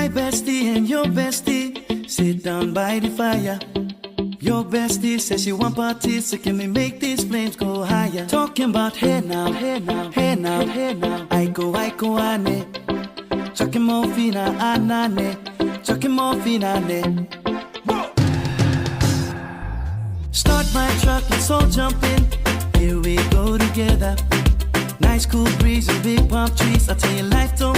My bestie and your bestie sit down by the fire. Your bestie says she want parties, so can we make these flames go higher? Talking about hey now, hey now, hey now, hey now. I go, ane. Chucking morphina, anane. Chucking morphina, ne. Start my truck, let's all jump in. Here we go together. Nice cool breeze and big palm trees. I tell you, life don't